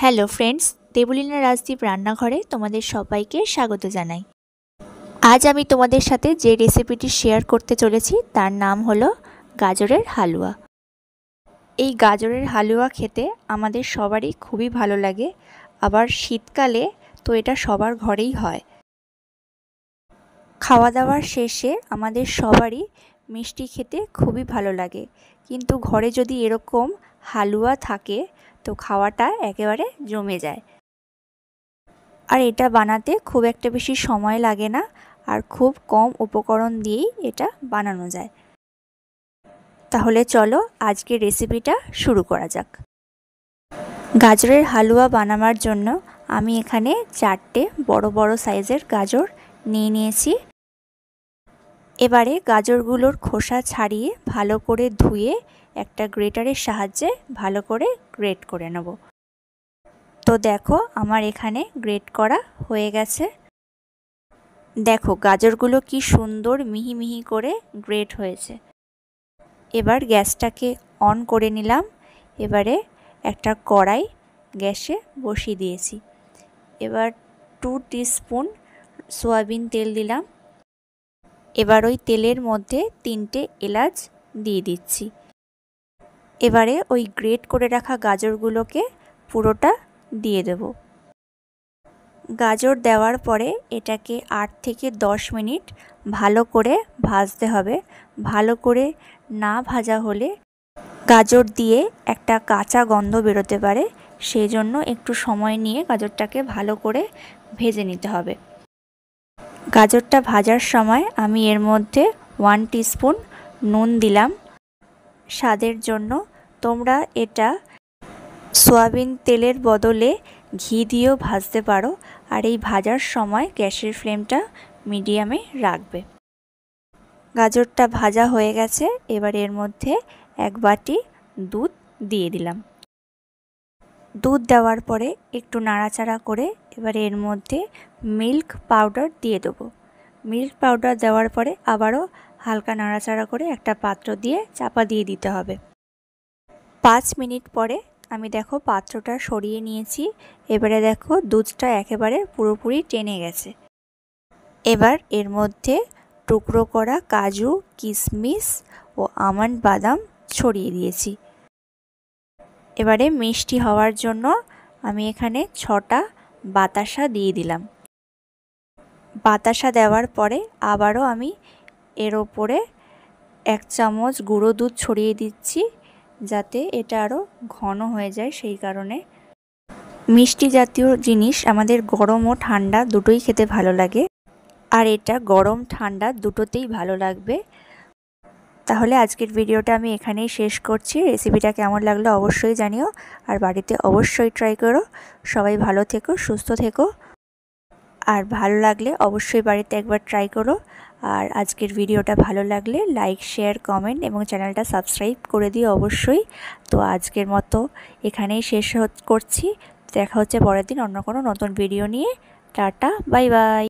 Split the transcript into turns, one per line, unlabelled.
Hello friends, Debolina Rajdeep রান্নাঘরে তোমাদের সবাইকে স্বাগত জানাই। আজ আমি তোমাদের সাথে যে রেসিপিটি শেয়ার করতে চলেছি তার নাম হলো গাজরের হালুয়া। এই গাজরের হালুয়া খেতে আমাদের সবারই খুবই ভালো লাগে, আবার শীতকালে তো এটা সবার ঘরেই হয়। খাওয়া দাওয়ার শেষে আমাদের সবারই মিষ্টি খেতে খুবই ভালো লাগে, কিন্তু ঘরে যদি এরকম হালুয়া থাকে তো খাওয়াটা একেবারে জমে যায়। আর এটা বানাতে খুব একটা বেশি সময় লাগে না, আর খুব কম উপকরণ দিয়েই এটা বানানো যায়। তাহলে চলো আজকের রেসিপিটা শুরু করা যাক। গাজরের হালুয়া বানাবার জন্য আমি এখানে 4টে বড় বড় সাইজের গাজর নিয়ে নিয়েছি। এবারে গাজরগুলোর খোসা ছাড়িয়ে ভালো করে ধুয়ে একটা গ্রেটারের সাহায্যে ভালো করে গ্রেট করে নেব। তো দেখো আমার এখানে গ্রেট করা হয়ে গেছে। দেখো গাজরগুলো কি সুন্দর মিহি মিহি করে গ্রেট হয়েছে। এবার গ্যাসটাকে অন করে নিলাম। এবারে একটা কড়াই গ্যাসে বসিয়ে দিয়েছি। এবার 2 টিস্পুন সয়াবিন তেল দিলাম। এবার ওই তেলের মধ্যে 3টে এলাচ দিয়ে দিচ্ছি। এবারে ওই গ্রেট করে রাখা গাজরগুলোকে পুরোটা দিয়ে দেব। গাজর দেওয়ার পরে এটাকে 8 থেকে 10 মিনিট ভালো করে ভাজতে হবে। ভালো করে না ভাজা হলে গাজর দিয়ে একটা কাঁচা গন্ধ বেরোতে পারে, সেই জন্য একটু সময় নিয়ে গাজরটাকে ভালো করে ভেজে নিতে হবে। গাজরটা ভাজার সময় আমি এর মধ্যে 1 টিস্পুন নুন দিলাম স্বাদের জন্য। তোমরা এটা সয়াবিন তেলের বদলে ঘি দিয়েও ভাজতে পারো, আর এই ভাজার সময় গ্যাসের ফ্লেমটা মিডিয়ামে রাখবে। গাজরটা ভাজা হয়ে গেছে। এবার এর মধ্যে 1 বাটি দুধ দিয়ে দিলাম। দুধ দেওয়ার পরে একটু নাড়াচাড়া করে এবার এর মধ্যে মিল্ক পাউডার দিয়ে দেবো। মিল্ক পাউডার দেওয়ার পরে আবারও হালকা নাড়াচাড়া করে একটা পাত্র দিয়ে চাপা দিয়ে দিতে হবে। 5 মিনিট পরে আমি দেখো পাত্রটা সরিয়ে নিয়েছি। এবারে দেখো দুধটা একেবারে পুরোপুরি টেনে গেছে। এবার এর মধ্যে টুকরো করা কাজু, কিশমিশ ও আমন্ড বাদাম ছড়িয়ে দিয়েছি। এবারে মিষ্টি হওয়ার জন্য আমি এখানে 6টা বাতাসা দিয়ে দিলাম। বাতাসা দেওয়ার পরে আবারও আমি এর ওপরে 1 চামচ গুঁড়ো দুধ ছড়িয়ে দিচ্ছি, যাতে এটা আরও ঘন হয়ে যায়। সেই কারণে মিষ্টি জাতীয় জিনিস আমাদের গরম ও ঠান্ডা দুটোই খেতে ভালো লাগে, আর এটা গরম ঠান্ডা দুটোতেই ভালো লাগবে। তাহলে আজকের ভিডিওটা আমি এখানেই শেষ করছি। রেসিপিটা কেমন লাগলো অবশ্যই জানিও, আর বাড়িতে অবশ্যই ট্রাই করো। সবাই ভালো থেকো, সুস্থ থেকো, আর ভালো লাগলে অবশ্যই বাড়িতে একবার ট্রাই করো। আর আজকের ভিডিওটা ভালো লাগলে লাইক, শেয়ার, কমেন্ট এবং চ্যানেলটা সাবস্ক্রাইব করে দিও অবশ্যই। তো আজকের মতো এখানেই শেষ করছি। দেখা হচ্ছে পরের দিন অন্য কোনো নতুন ভিডিও নিয়ে। Tata, bye bye.